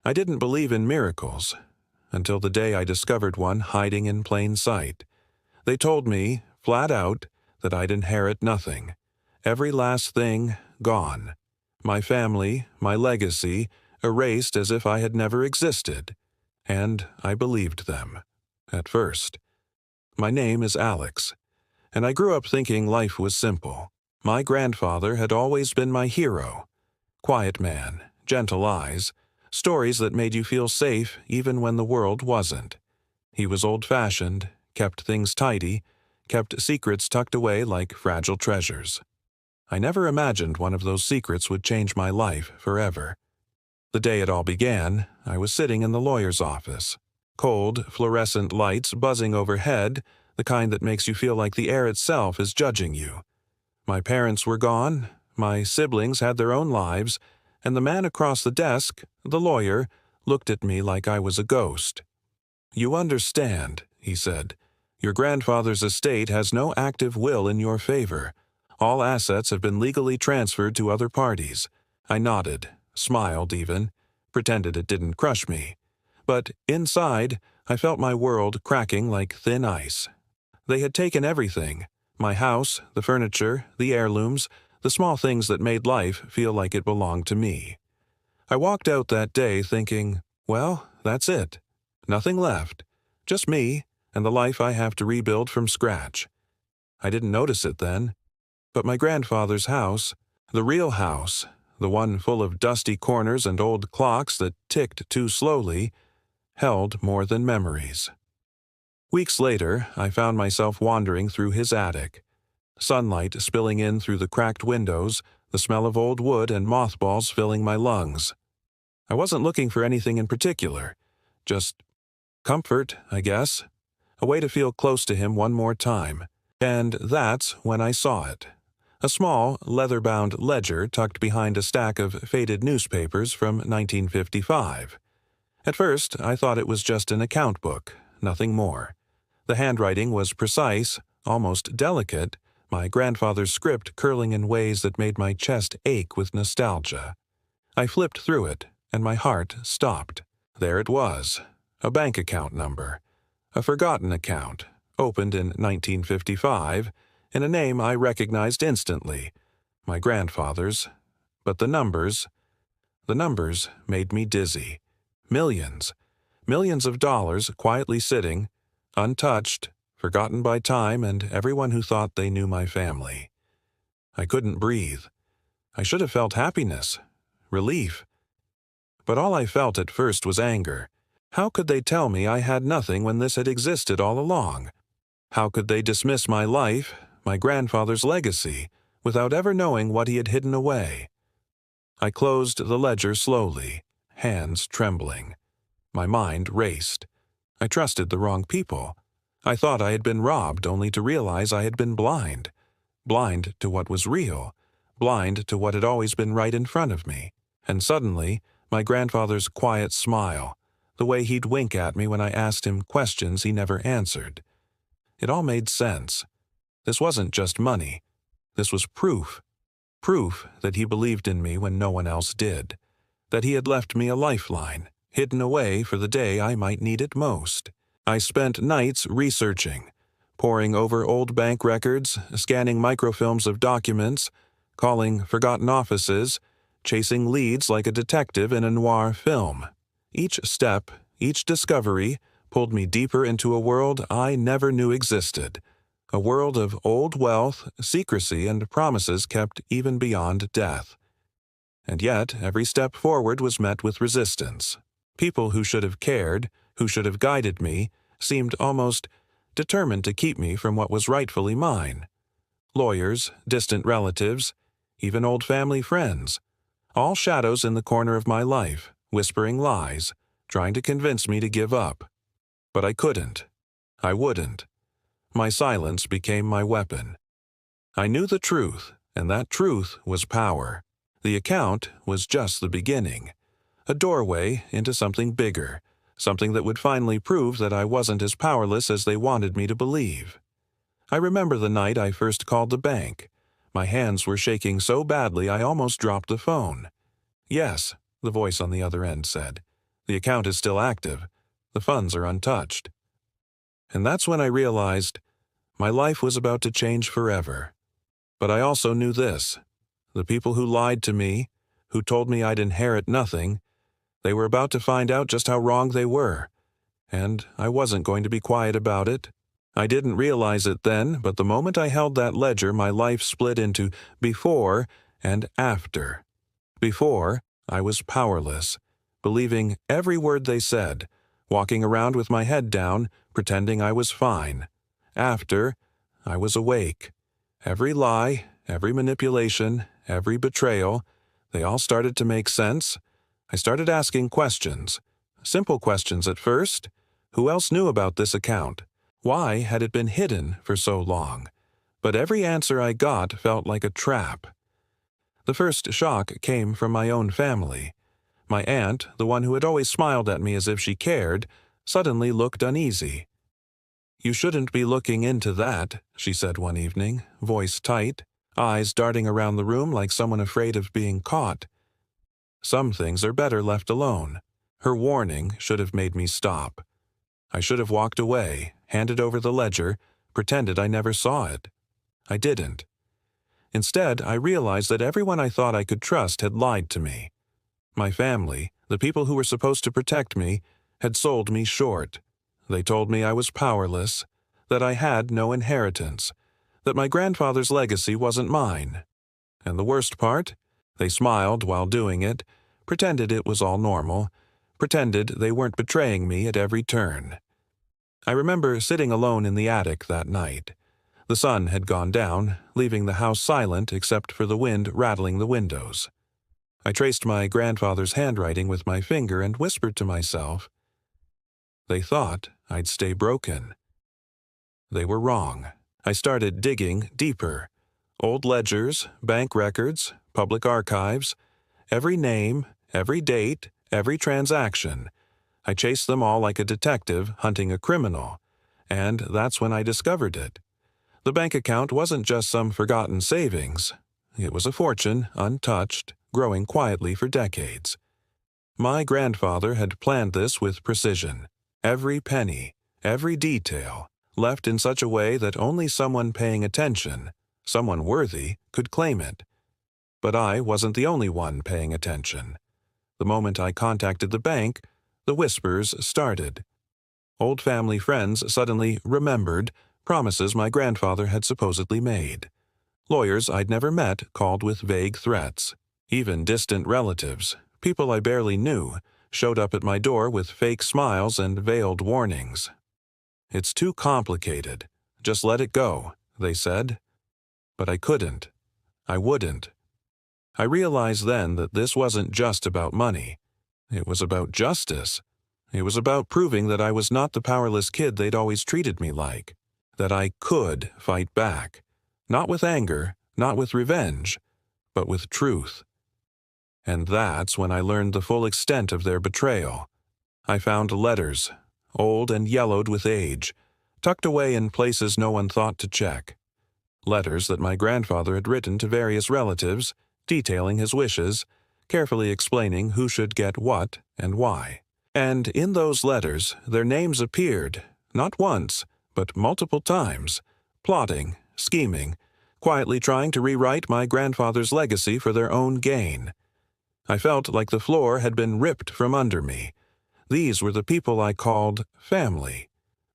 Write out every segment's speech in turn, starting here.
I didn't believe in miracles until the day I discovered one hiding in plain sight. They told me, flat out, that I'd inherit nothing. Every last thing gone. My family, my legacy, erased as if I had never existed. And I believed them. At first. My name is Alex, and I grew up thinking life was simple. My grandfather had always been my hero. Quiet man, gentle eyes, stories that made you feel safe even when the world wasn't. He was old-fashioned, kept things tidy, kept secrets tucked away like fragile treasures. I never imagined one of those secrets would change my life forever. The day it all began, I was sitting in the lawyer's office. Cold, fluorescent lights buzzing overhead, the kind that makes you feel like the air itself is judging you. My parents were gone, my siblings had their own lives, and the man across the desk, the lawyer, looked at me like I was a ghost. "You understand," he said. "Your grandfather's estate has no active will in your favor. All assets have been legally transferred to other parties." I nodded, smiled even, pretended it didn't crush me. But inside, I felt my world cracking like thin ice. They had taken everything: my house, the furniture, the heirlooms, the small things that made life feel like it belonged to me. I walked out that day thinking, well, that's it. Nothing left. Just me and the life I have to rebuild from scratch. I didn't notice it then, but my grandfather's house, the real house, the one full of dusty corners and old clocks that ticked too slowly, held more than memories. Weeks later, I found myself wandering through his attic. Sunlight spilling in through the cracked windows, the smell of old wood and mothballs filling my lungs. I wasn't looking for anything in particular, just comfort, I guess, a way to feel close to him one more time. And that's when I saw it. A small, leather-bound ledger tucked behind a stack of faded newspapers from 1955. At first, I thought it was just an account book, nothing more. The handwriting was precise, almost delicate, my grandfather's script curling in ways that made my chest ache with nostalgia. I flipped through it, and my heart stopped. There it was, a bank account number. A forgotten account, opened in 1955, in a name I recognized instantly, my grandfather's. But the numbers made me dizzy. Millions of dollars quietly sitting, untouched, forgotten by time and everyone who thought they knew my family. I couldn't breathe. I should have felt happiness, relief. But all I felt at first was anger. How could they tell me I had nothing when this had existed all along? How could they dismiss my life, my grandfather's legacy, without ever knowing what he had hidden away? I closed the ledger slowly, hands trembling. My mind raced. I trusted the wrong people. I thought I had been robbed only to realize I had been blind. Blind to what was real. Blind to what had always been right in front of me. And suddenly, my grandfather's quiet smile, the way he'd wink at me when I asked him questions he never answered. It all made sense. This wasn't just money. This was proof. Proof that he believed in me when no one else did. That he had left me a lifeline, hidden away for the day I might need it most. I spent nights researching, poring over old bank records, scanning microfilms of documents, calling forgotten offices, chasing leads like a detective in a noir film. Each step, each discovery, pulled me deeper into a world I never knew existed. A world of old wealth, secrecy, and promises kept even beyond death. And yet, every step forward was met with resistance. People who should have cared, who should have guided me, seemed almost determined to keep me from what was rightfully mine. Lawyers, distant relatives, even old family friends. All shadows in the corner of my life, whispering lies, trying to convince me to give up. But I couldn't. I wouldn't. My silence became my weapon. I knew the truth, and that truth was power. The account was just the beginning. A doorway into something bigger, something that would finally prove that I wasn't as powerless as they wanted me to believe. I remember the night I first called the bank. My hands were shaking so badly I almost dropped the phone. "Yes," the voice on the other end said. The account is still active. The funds are untouched. And that's when I realized my life was about to change forever. But I also knew this. The people who lied to me, who told me I'd inherit nothing, they were about to find out just how wrong they were. And I wasn't going to be quiet about it. I didn't realize it then, but the moment I held that ledger, my life split into before and after. Before, I was powerless, believing every word they said, walking around with my head down, pretending I was fine. After, I was awake. Every lie, every manipulation, every betrayal, they all started to make sense. I started asking questions. Simple questions at first. Who else knew about this account? Why had it been hidden for so long? But every answer I got felt like a trap. The first shock came from my own family. My aunt, the one who had always smiled at me as if she cared, suddenly looked uneasy. "You shouldn't be looking into that," she said one evening, voice tight, eyes darting around the room like someone afraid of being caught. Some things are better left alone. Her warning should have made me stop. I should have walked away, handed over the ledger, pretended I never saw it. I didn't. Instead, I realized that everyone I thought I could trust had lied to me. My family, the people who were supposed to protect me, had sold me short. They told me I was powerless, that I had no inheritance, that my grandfather's legacy wasn't mine. And the worst part? They smiled while doing it, pretended it was all normal, pretended they weren't betraying me at every turn. I remember sitting alone in the attic that night. The sun had gone down, leaving the house silent except for the wind rattling the windows. I traced my grandfather's handwriting with my finger and whispered to myself, "They thought I'd stay broken." They were wrong. I started digging deeper. Old ledgers, bank records, public archives, every name, every date, every transaction. I chased them all like a detective hunting a criminal, and that's when I discovered it. The bank account wasn't just some forgotten savings. It was a fortune, untouched, growing quietly for decades. My grandfather had planned this with precision. Every penny, every detail, left in such a way that only someone paying attention, someone worthy, could claim it. But I wasn't the only one paying attention. The moment I contacted the bank, the whispers started. Old family friends suddenly remembered promises my grandfather had supposedly made. Lawyers I'd never met called with vague threats. Even distant relatives, people I barely knew, showed up at my door with fake smiles and veiled warnings. "It's too complicated. Just let it go," they said. But I couldn't. I wouldn't. I realized then that this wasn't just about money. It was about justice. It was about proving that I was not the powerless kid they'd always treated me like. That I could fight back. Not with anger, not with revenge, but with truth. And that's when I learned the full extent of their betrayal. I found letters, old and yellowed with age, tucked away in places no one thought to check. Letters that my grandfather had written to various relatives, detailing his wishes, carefully explaining who should get what and why. And in those letters, their names appeared, not once, but multiple times, plotting, scheming, quietly trying to rewrite my grandfather's legacy for their own gain. I felt like the floor had been ripped from under me. These were the people I called family.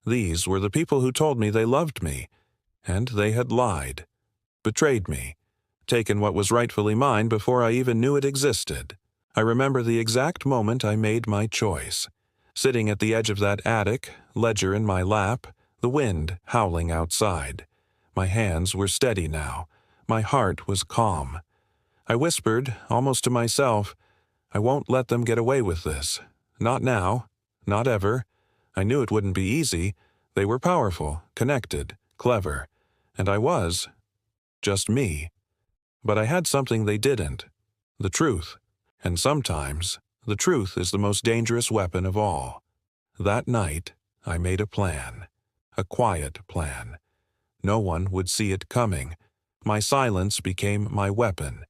These were the people who told me they loved me, and they had lied, betrayed me, taken what was rightfully mine before I even knew it existed. I remember the exact moment I made my choice. Sitting at the edge of that attic, ledger in my lap, the wind howling outside. My hands were steady now. My heart was calm. I whispered, almost to myself, "I won't let them get away with this. Not now. Not ever." I knew it wouldn't be easy. They were powerful, connected, clever. And I was. Just me. But I had something they didn't. The truth. And sometimes, the truth is the most dangerous weapon of all. That night, I made a plan. A quiet plan. No one would see it coming. My silence became my weapon.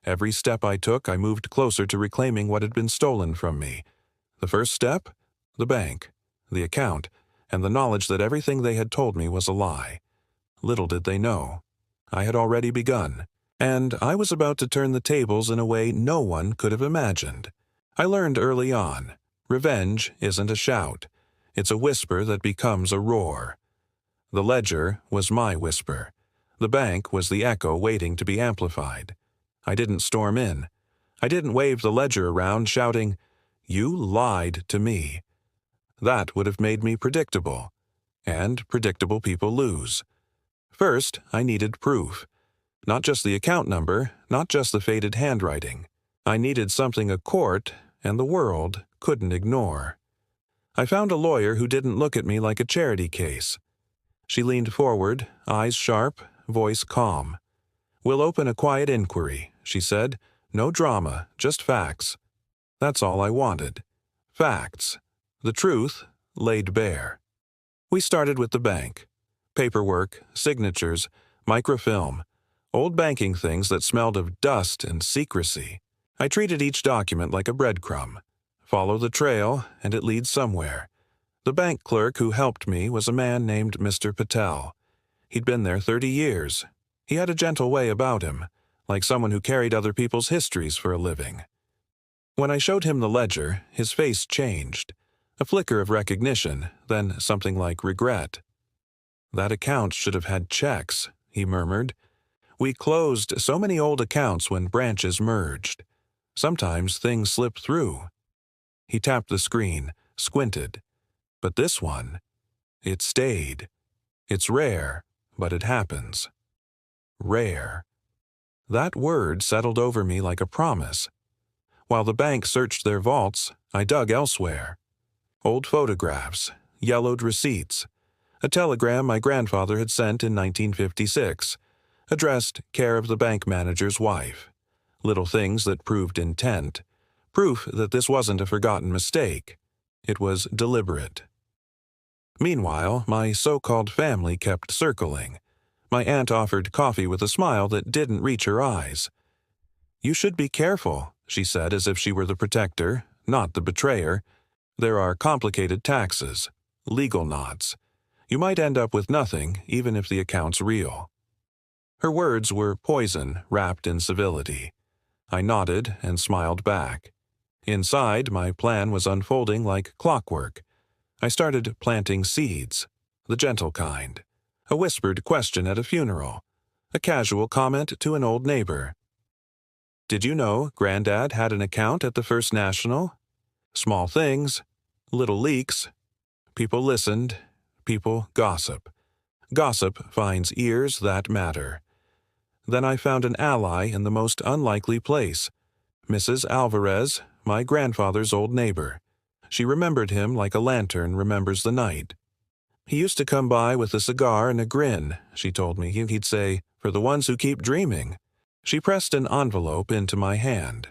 Every step I took, I moved closer to reclaiming what had been stolen from me. The first step? The bank, the account, and the knowledge that everything they had told me was a lie. Little did they know. I had already begun, and I was about to turn the tables in a way no one could have imagined. I learned early on, revenge isn't a shout. It's a whisper that becomes a roar. The ledger was my whisper. The bank was the echo waiting to be amplified. I didn't storm in. I didn't wave the ledger around shouting, "You lied to me." That would have made me predictable, and predictable people lose. First, I needed proof. Not just the account number, not just the faded handwriting. I needed something a court and the world couldn't ignore. I found a lawyer who didn't look at me like a charity case. She leaned forward, eyes sharp, voice calm. "We'll open a quiet inquiry," she said. "No drama, just facts." That's all I wanted. Facts. The truth laid bare. We started with the bank. Paperwork, signatures, microfilm, old banking things that smelled of dust and secrecy. I treated each document like a breadcrumb. Follow the trail, and it leads somewhere. The bank clerk who helped me was a man named Mr. Patel. He'd been there 30 years. He had a gentle way about him, like someone who carried other people's histories for a living. When I showed him the ledger, his face changed. A flicker of recognition, then something like regret. "That account should have had checks," he murmured. "We closed so many old accounts when branches merged. Sometimes things slip through." He tapped the screen, squinted. "But this one, it stayed. It's rare, but it happens." Rare. That word settled over me like a promise. While the bank searched their vaults, I dug elsewhere. Old photographs, yellowed receipts, a telegram my grandfather had sent in 1956, addressed care of the bank manager's wife. Little things that proved intent, proof that this wasn't a forgotten mistake. It was deliberate. Meanwhile, my so-called family kept circling. My aunt offered coffee with a smile that didn't reach her eyes. "You should be careful," she said as if she were the protector, not the betrayer. "There are complicated taxes, legal knots. You might end up with nothing, even if the account's real." Her words were poison wrapped in civility. I nodded and smiled back. Inside, my plan was unfolding like clockwork. I started planting seeds, the gentle kind. A whispered question at a funeral. A casual comment to an old neighbor. "Did you know Granddad had an account at the First National?" Small things, little leaks. People listened. People gossip. Gossip finds ears that matter. Then I found an ally in the most unlikely place. Mrs. Alvarez, my grandfather's old neighbor. She remembered him like a lantern remembers the night. "He used to come by with a cigar and a grin," she told me. He'd say, "For the ones who keep dreaming." She pressed an envelope into my hand.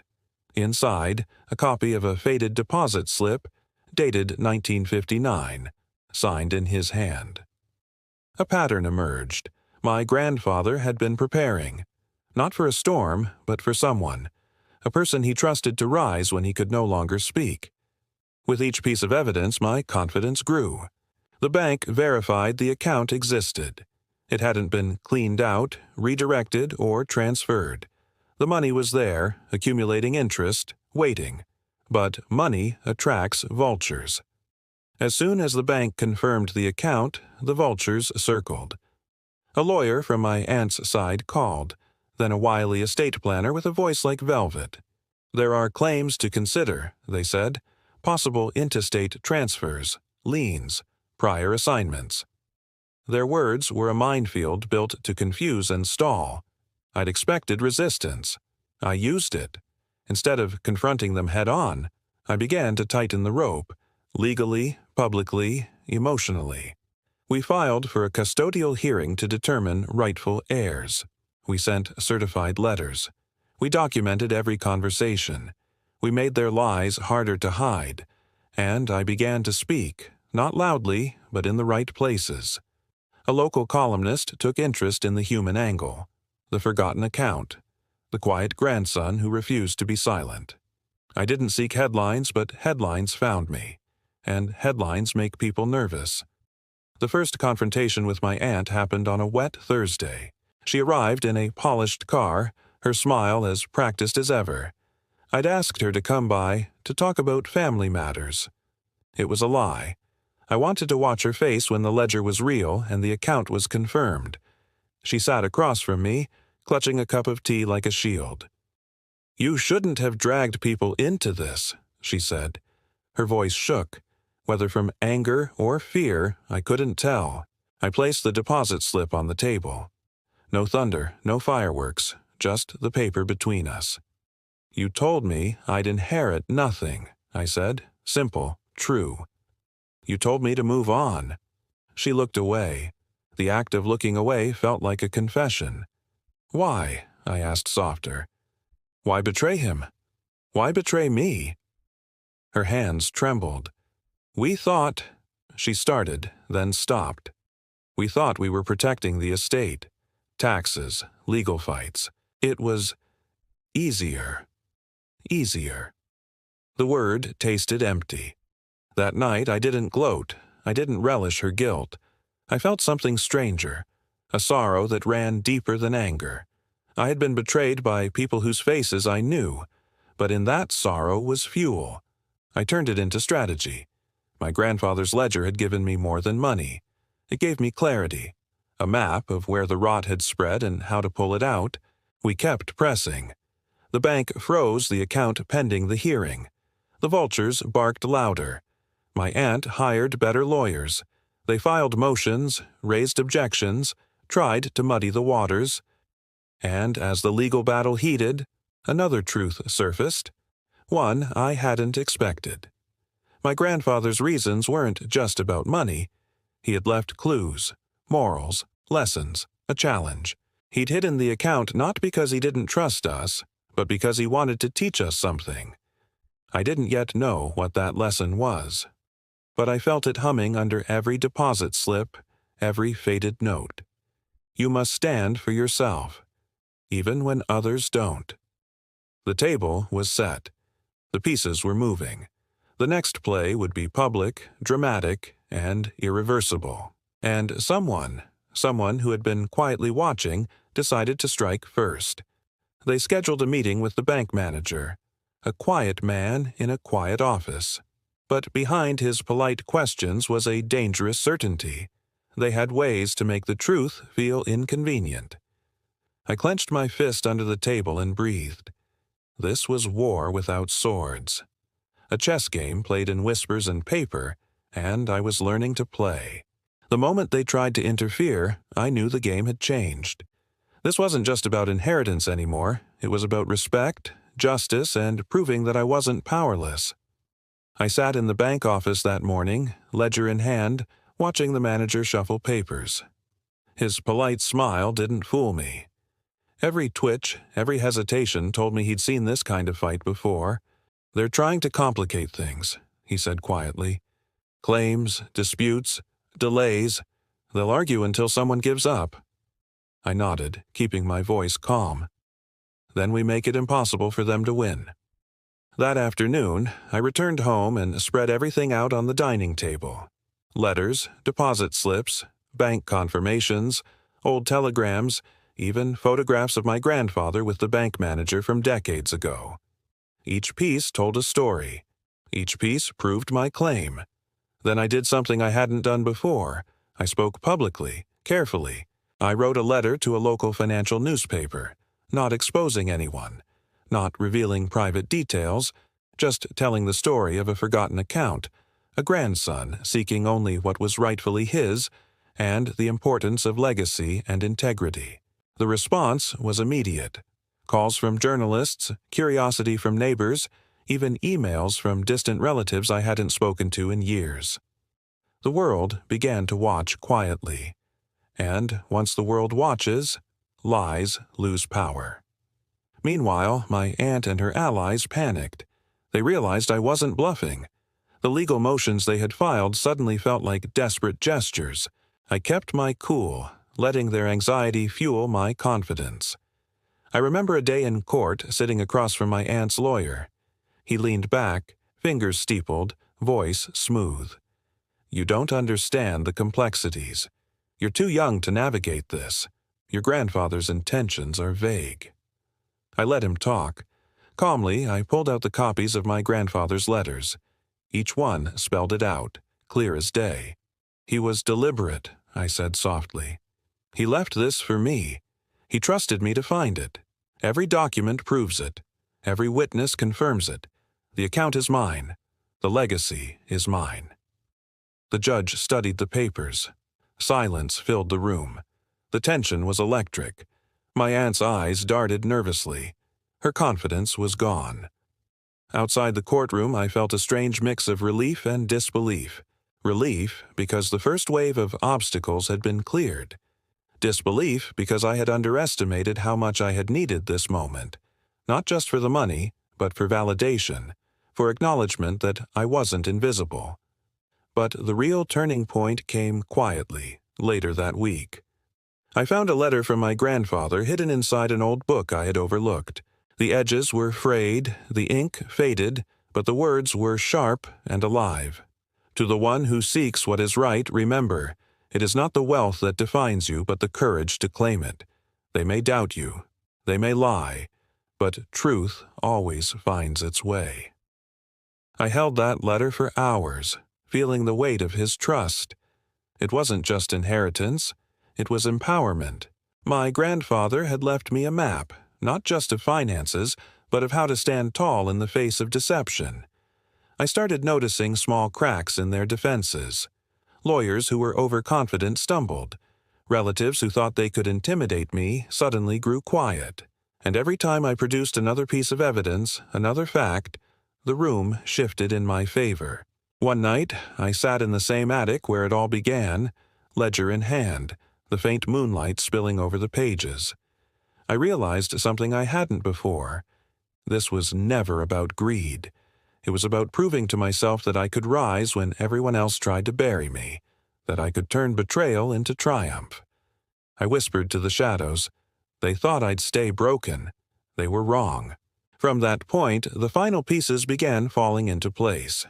Inside, a copy of a faded deposit slip, dated 1959, signed in his hand. A pattern emerged. My grandfather had been preparing. Not for a storm, but for someone. A person he trusted to rise when he could no longer speak. With each piece of evidence, my confidence grew. The bank verified the account existed. It hadn't been cleaned out, redirected, or transferred. The money was there, accumulating interest, waiting. But money attracts vultures. As soon as the bank confirmed the account, the vultures circled. A lawyer from my aunt's side called, then a wily estate planner with a voice like velvet. "There are claims to consider," they said. "Possible intestate transfers, liens, prior assignments." Their words were a minefield built to confuse and stall. I'd expected resistance. I used it. Instead of confronting them head-on, I began to tighten the rope, legally, publicly, emotionally. We filed for a custodial hearing to determine rightful heirs. We sent certified letters. We documented every conversation. We made their lies harder to hide. And I began to speak, not loudly, but in the right places. A local columnist took interest in the human angle, the forgotten account, the quiet grandson who refused to be silent. I didn't seek headlines, but headlines found me. And headlines make people nervous. The first confrontation with my aunt happened on a wet Thursday. She arrived in a polished car, her smile as practiced as ever. I'd asked her to come by to talk about family matters. It was a lie. I wanted to watch her face when the ledger was real and the account was confirmed. She sat across from me, clutching a cup of tea like a shield. "You shouldn't have dragged people into this," she said. Her voice shook. Whether from anger or fear, I couldn't tell. I placed the deposit slip on the table. No thunder, no fireworks, just the paper between us. "You told me I'd inherit nothing," I said. Simple, true. "You told me to move on." She looked away. The act of looking away felt like a confession. "Why?" I asked softer. "Why betray him? Why betray me?" Her hands trembled. "We thought—" She started, then stopped. "We thought we were protecting the estate. Taxes, legal fights. It was easier. Easier." The word tasted empty. That night I didn't gloat. I didn't relish her guilt. I felt something stranger, a sorrow that ran deeper than anger. I had been betrayed by people whose faces I knew, but in that sorrow was fuel. I turned it into strategy. My grandfather's ledger had given me more than money. It gave me clarity, a map of where the rot had spread and how to pull it out. We kept pressing. The bank froze the account pending the hearing. The vultures barked louder. My aunt hired better lawyers. They filed motions, raised objections, tried to muddy the waters. And as the legal battle heated, another truth surfaced, one I hadn't expected. My grandfather's reasons weren't just about money. He had left clues, morals, lessons, a challenge. He'd hidden the account not because he didn't trust us, but because he wanted to teach us something. I didn't yet know what that lesson was, but I felt it humming under every deposit slip, every faded note. You must stand for yourself, even when others don't. The table was set. The pieces were moving. The next play would be public, dramatic, and irreversible. And someone who had been quietly watching, decided to strike first. They scheduled a meeting with the bank manager, a quiet man in a quiet office. But behind his polite questions was a dangerous certainty. They had ways to make the truth feel inconvenient. I clenched my fist under the table and breathed. This was war without swords. A chess game played in whispers and paper, and I was learning to play. The moment they tried to interfere, I knew the game had changed. This wasn't just about inheritance anymore. It was about respect, justice, and proving that I wasn't powerless. I sat in the bank office that morning, ledger in hand, watching the manager shuffle papers. His polite smile didn't fool me. Every twitch, every hesitation told me he'd seen this kind of fight before. "They're trying to complicate things," he said quietly. "Claims, disputes, delays. They'll argue until someone gives up." I nodded, keeping my voice calm. "Then we make it impossible for them to win." That afternoon, I returned home and spread everything out on the dining table. Letters, deposit slips, bank confirmations, old telegrams, even photographs of my grandfather with the bank manager from decades ago. Each piece told a story. Each piece proved my claim. Then I did something I hadn't done before. I spoke publicly, carefully. I wrote a letter to a local financial newspaper, not exposing anyone, not revealing private details, just telling the story of a forgotten account, a grandson seeking only what was rightfully his, and the importance of legacy and integrity. The response was immediate. Calls from journalists, curiosity from neighbors, even emails from distant relatives I hadn't spoken to in years. The world began to watch quietly. And once the world watches, lies lose power. Meanwhile, my aunt and her allies panicked. They realized I wasn't bluffing. The legal motions they had filed suddenly felt like desperate gestures. I kept my cool, letting their anxiety fuel my confidence. I remember a day in court sitting across from my aunt's lawyer. He leaned back, fingers steepled, voice smooth. "You don't understand the complexities. You're too young to navigate this. Your grandfather's intentions are vague." I let him talk. Calmly, I pulled out the copies of my grandfather's letters. Each one spelled it out, clear as day. "He was deliberate," I said softly. "He left this for me. He trusted me to find it. Every document proves it. Every witness confirms it. The account is mine. The legacy is mine." The judge studied the papers. Silence filled the room. The tension was electric. My aunt's eyes darted nervously. Her confidence was gone. Outside the courtroom, I felt a strange mix of relief and disbelief. Relief because the first wave of obstacles had been cleared. Disbelief because I had underestimated how much I had needed this moment, not just for the money, but for validation, for acknowledgement that I wasn't invisible. But the real turning point came quietly, later that week. I found a letter from my grandfather hidden inside an old book I had overlooked. The edges were frayed, the ink faded, but the words were sharp and alive. "To the one who seeks what is right, remember, it is not the wealth that defines you, but the courage to claim it. They may doubt you, they may lie, but truth always finds its way." I held that letter for hours, feeling the weight of his trust. It wasn't just inheritance, it was empowerment. My grandfather had left me a map, not just of finances, but of how to stand tall in the face of deception. I started noticing small cracks in their defenses. Lawyers who were overconfident stumbled. Relatives who thought they could intimidate me suddenly grew quiet. And every time I produced another piece of evidence, another fact, the room shifted in my favor. One night, I sat in the same attic where it all began, ledger in hand, the faint moonlight spilling over the pages. I realized something I hadn't before. This was never about greed. It was about proving to myself that I could rise when everyone else tried to bury me, that I could turn betrayal into triumph. I whispered to the shadows. They thought I'd stay broken. They were wrong. From that point, the final pieces began falling into place.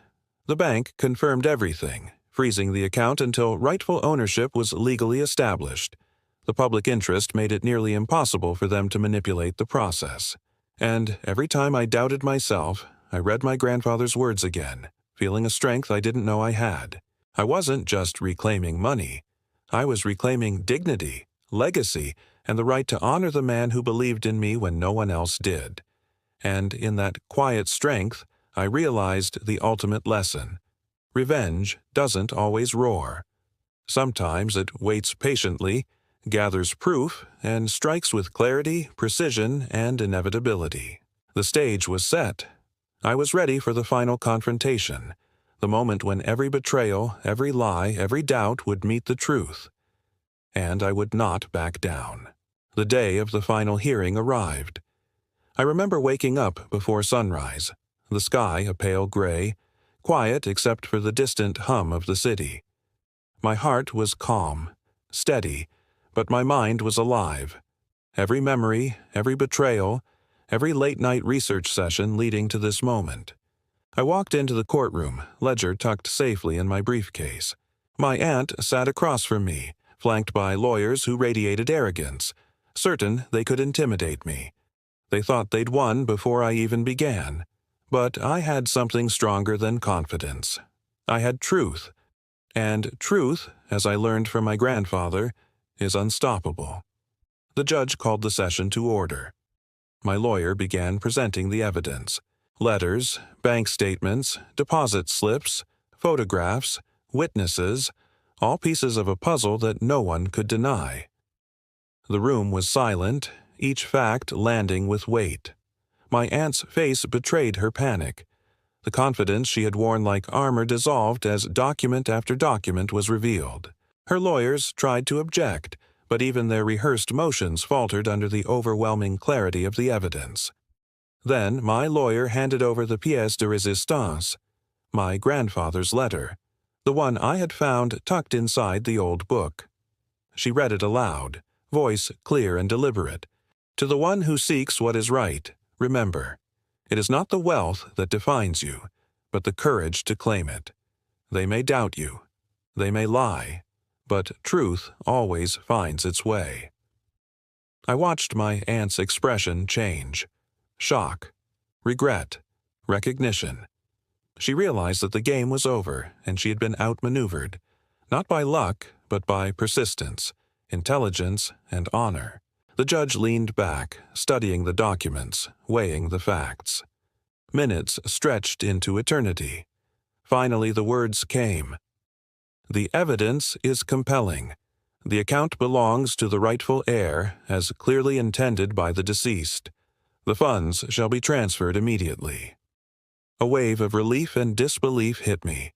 The bank confirmed everything, freezing the account until rightful ownership was legally established. The public interest made it nearly impossible for them to manipulate the process. And every time I doubted myself, I read my grandfather's words again, feeling a strength I didn't know I had. I wasn't just reclaiming money. I was reclaiming dignity, legacy, and the right to honor the man who believed in me when no one else did. And in that quiet strength, I realized the ultimate lesson. Revenge doesn't always roar. Sometimes it waits patiently, gathers proof, and strikes with clarity, precision, and inevitability. The stage was set. I was ready for the final confrontation, the moment when every betrayal, every lie, every doubt would meet the truth. And I would not back down. The day of the final hearing arrived. I remember waking up before sunrise, the sky a pale gray, quiet except for the distant hum of the city. My heart was calm, steady, but my mind was alive. Every memory, every betrayal, every late-night research session leading to this moment. I walked into the courtroom, ledger tucked safely in my briefcase. My aunt sat across from me, flanked by lawyers who radiated arrogance, certain they could intimidate me. They thought they'd won before I even began. But I had something stronger than confidence. I had truth. And truth, as I learned from my grandfather, is unstoppable. The judge called the session to order. My lawyer began presenting the evidence. Letters, bank statements, deposit slips, photographs, witnesses, all pieces of a puzzle that no one could deny. The room was silent, each fact landing with weight. My aunt's face betrayed her panic. The confidence she had worn like armor dissolved as document after document was revealed. Her lawyers tried to object, but even their rehearsed motions faltered under the overwhelming clarity of the evidence. Then my lawyer handed over the pièce de résistance, my grandfather's letter, the one I had found tucked inside the old book. She read it aloud, voice clear and deliberate. "To the one who seeks what is right, remember, It is not the wealth that defines you, but the courage to claim it. They may doubt you. They may lie, but truth always finds its way. I watched my aunt's expression change. Shock, regret, recognition. She realized that the game was over and she had been outmaneuvered, not by luck, but by persistence, intelligence, and honor. The judge leaned back, studying the documents, weighing the facts. Minutes stretched into eternity. Finally, the words came. The evidence is compelling. The account belongs to the rightful heir, as clearly intended by the deceased. The funds shall be transferred immediately. A wave of relief and disbelief hit me.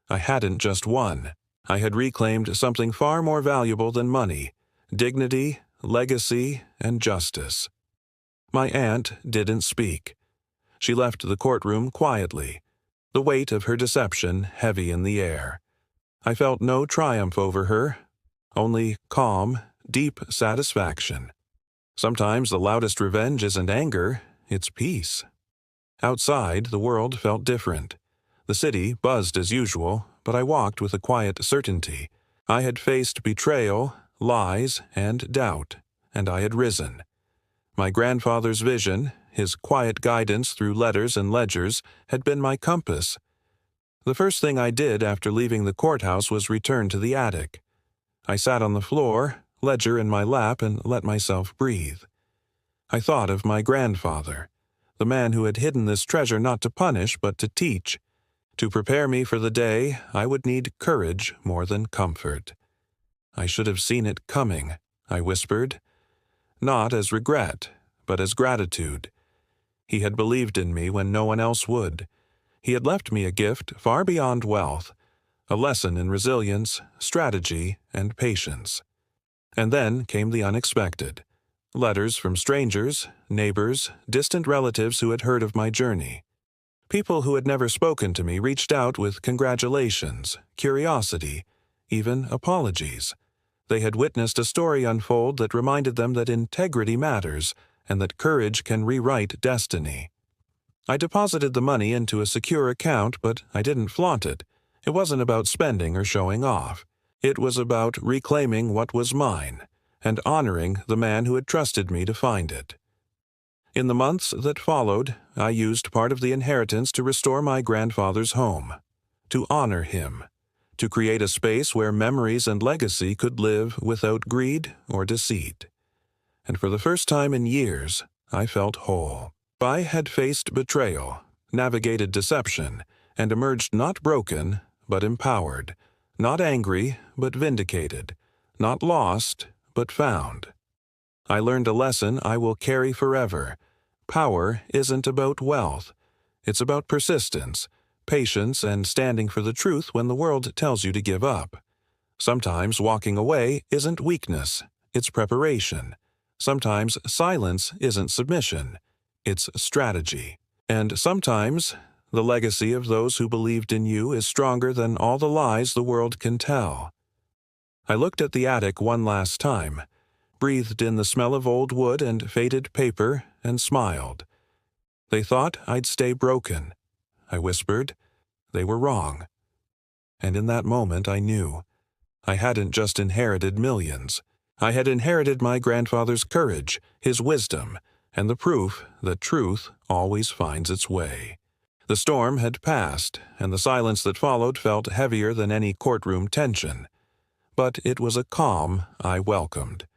I hadn't just won. I had reclaimed something far more valuable than money: dignity, legacy, and justice. My aunt didn't speak. She left the courtroom quietly, the weight of her deception heavy in the air. I felt no triumph over her, only calm, deep satisfaction. Sometimes the loudest revenge isn't anger, it's peace. Outside, the world felt different. The city buzzed as usual, but I walked with a quiet certainty. I had faced betrayal, lies, and doubt, and I had risen. My grandfather's vision, his quiet guidance through letters and ledgers, had been my compass. The first thing I did after leaving the courthouse was return to the attic. I sat on the floor, ledger in my lap, and let myself breathe. I thought of my grandfather, the man who had hidden this treasure not to punish but to teach. To prepare me for the day, I would need courage more than comfort. I should have seen it coming, I whispered. Not as regret, but as gratitude. He had believed in me when no one else would. He had left me a gift far beyond wealth, a lesson in resilience, strategy, and patience. And then came the unexpected. Letters from strangers, neighbors, distant relatives who had heard of my journey. People who had never spoken to me reached out with congratulations, curiosity, even apologies. They had witnessed a story unfold that reminded them that integrity matters and that courage can rewrite destiny. I deposited the money into a secure account, but I didn't flaunt it. It wasn't about spending or showing off. It was about reclaiming what was mine and honoring the man who had trusted me to find it. In the months that followed, I used part of the inheritance to restore my grandfather's home, to honor him, to create a space where memories and legacy could live without greed or deceit. And for the first time in years, I felt whole. I had faced betrayal, navigated deception, and emerged not broken, but empowered, not angry, but vindicated, not lost, but found. I learned a lesson I will carry forever. Power isn't about wealth. It's about persistence, patience, and standing for the truth when the world tells you to give up. Sometimes walking away isn't weakness, it's preparation. Sometimes silence isn't submission, it's strategy. And sometimes the legacy of those who believed in you is stronger than all the lies the world can tell. I looked at the attic one last time, breathed in the smell of old wood and faded paper, and smiled. They thought I'd stay broken. I whispered. They were wrong. And in that moment I knew. I hadn't just inherited millions. I had inherited my grandfather's courage, his wisdom, and the proof that truth always finds its way. The storm had passed, and the silence that followed felt heavier than any courtroom tension. But it was a calm I welcomed.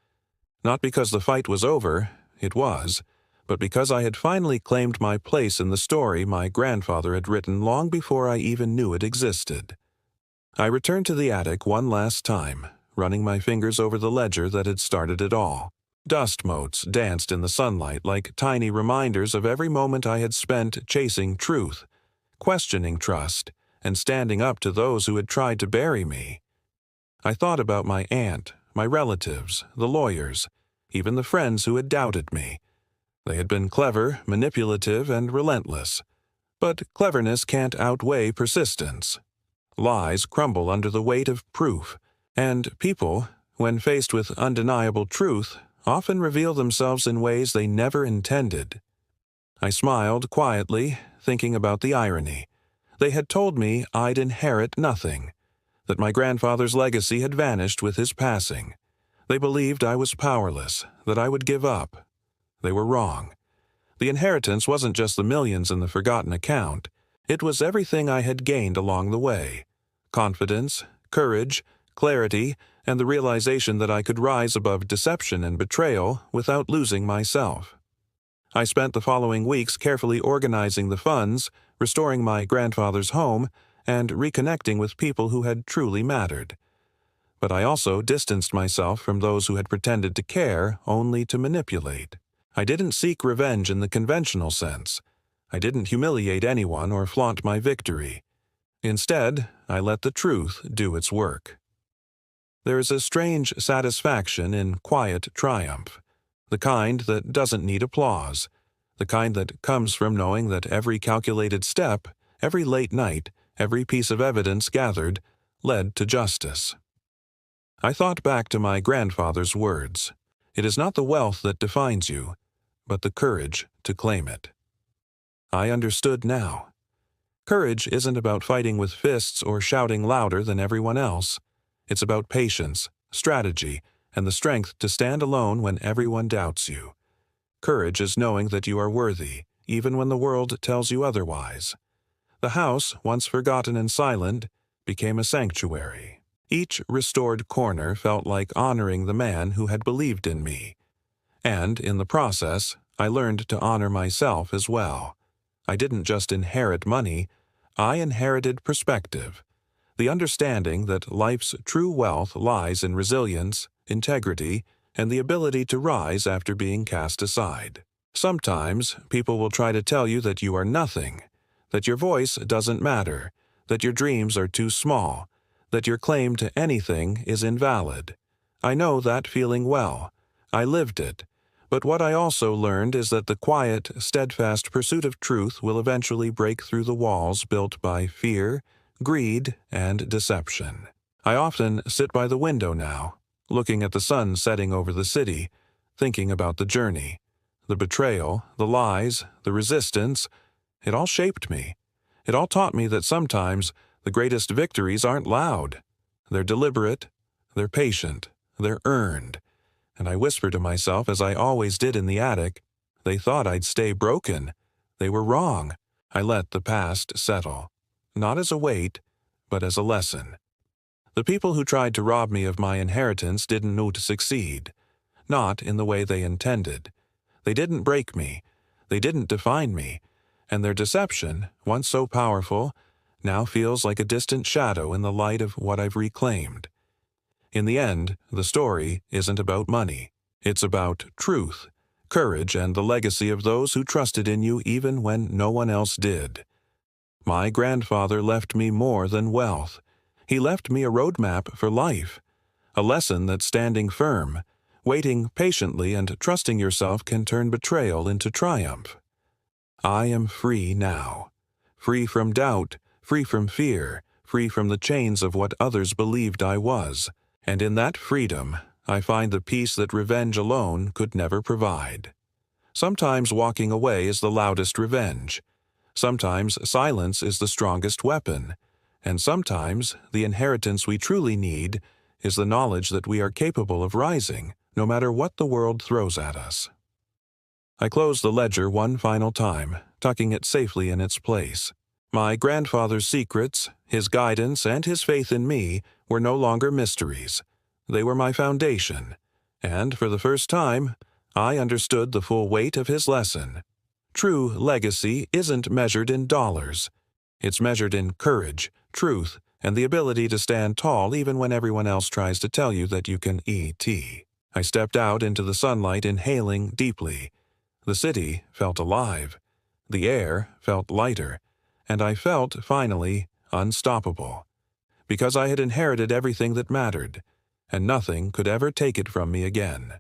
Not because the fight was over, it was, but because I had finally claimed my place in the story my grandfather had written long before I even knew it existed. I returned to the attic one last time, running my fingers over the ledger that had started it all. Dust motes danced in the sunlight like tiny reminders of every moment I had spent chasing truth, questioning trust, and standing up to those who had tried to bury me. I thought about my aunt, my relatives, the lawyers, even the friends who had doubted me. They had been clever, manipulative, and relentless. But cleverness can't outweigh persistence. Lies crumble under the weight of proof, and people, when faced with undeniable truth, often reveal themselves in ways they never intended. I smiled quietly, thinking about the irony. They had told me I'd inherit nothing, that my grandfather's legacy had vanished with his passing. They believed I was powerless, that I would give up. They were wrong. The inheritance wasn't just the millions in the forgotten account. It was everything I had gained along the way. Confidence, courage, clarity, and the realization that I could rise above deception and betrayal without losing myself. I spent the following weeks carefully organizing the funds, restoring my grandfather's home, and reconnecting with people who had truly mattered. But I also distanced myself from those who had pretended to care only to manipulate. I didn't seek revenge in the conventional sense. I didn't humiliate anyone or flaunt my victory. Instead, I let the truth do its work. There is a strange satisfaction in quiet triumph, the kind that doesn't need applause, the kind that comes from knowing that every calculated step, every late night, every piece of evidence gathered, led to justice. I thought back to my grandfather's words. It is not the wealth that defines you, but the courage to claim it. I understood now. Courage isn't about fighting with fists or shouting louder than everyone else. It's about patience, strategy, and the strength to stand alone when everyone doubts you. Courage is knowing that you are worthy, even when the world tells you otherwise. The house, once forgotten and silent, became a sanctuary. Each restored corner felt like honoring the man who had believed in me. And, in the process, I learned to honor myself as well. I didn't just inherit money, I inherited perspective. The understanding that life's true wealth lies in resilience, integrity, and the ability to rise after being cast aside. Sometimes, people will try to tell you that you are nothing, that your voice doesn't matter, that your dreams are too small, that your claim to anything is invalid. I know that feeling well. I lived it. But what I also learned is that the quiet, steadfast pursuit of truth will eventually break through the walls built by fear, greed, and deception. I often sit by the window now, looking at the sun setting over the city, thinking about the journey. The betrayal, the lies, the resistance, it all shaped me. It all taught me that sometimes the greatest victories aren't loud. They're deliberate, they're patient, they're earned. And I whispered to myself, as I always did in the attic, they thought I'd stay broken. They were wrong. I let the past settle, not as a weight, but as a lesson. The people who tried to rob me of my inheritance didn't know to succeed, not in the way they intended. They didn't break me. They didn't define me. And their deception, once so powerful, now feels like a distant shadow in the light of what I've reclaimed. In the end, the story isn't about money. It's about truth, courage, and the legacy of those who trusted in you even when no one else did. My grandfather left me more than wealth. He left me a roadmap for life, a lesson that standing firm, waiting patiently, and trusting yourself can turn betrayal into triumph. I am free now, free from doubt, free from fear, free from the chains of what others believed I was. And in that freedom, I find the peace that revenge alone could never provide. Sometimes walking away is the loudest revenge. Sometimes silence is the strongest weapon. And sometimes the inheritance we truly need is the knowledge that we are capable of rising, no matter what the world throws at us. I closed the ledger one final time, tucking it safely in its place. My grandfather's secrets, his guidance, and his faith in me were no longer mysteries. They were my foundation, and for the first time, I understood the full weight of his lesson. True legacy isn't measured in dollars. It's measured in courage, truth, and the ability to stand tall even when everyone else tries to tell you that you can E.T. I stepped out into the sunlight, inhaling deeply. The city felt alive. The air felt lighter. And I felt, finally, unstoppable. Because I had inherited everything that mattered, and nothing could ever take it from me again.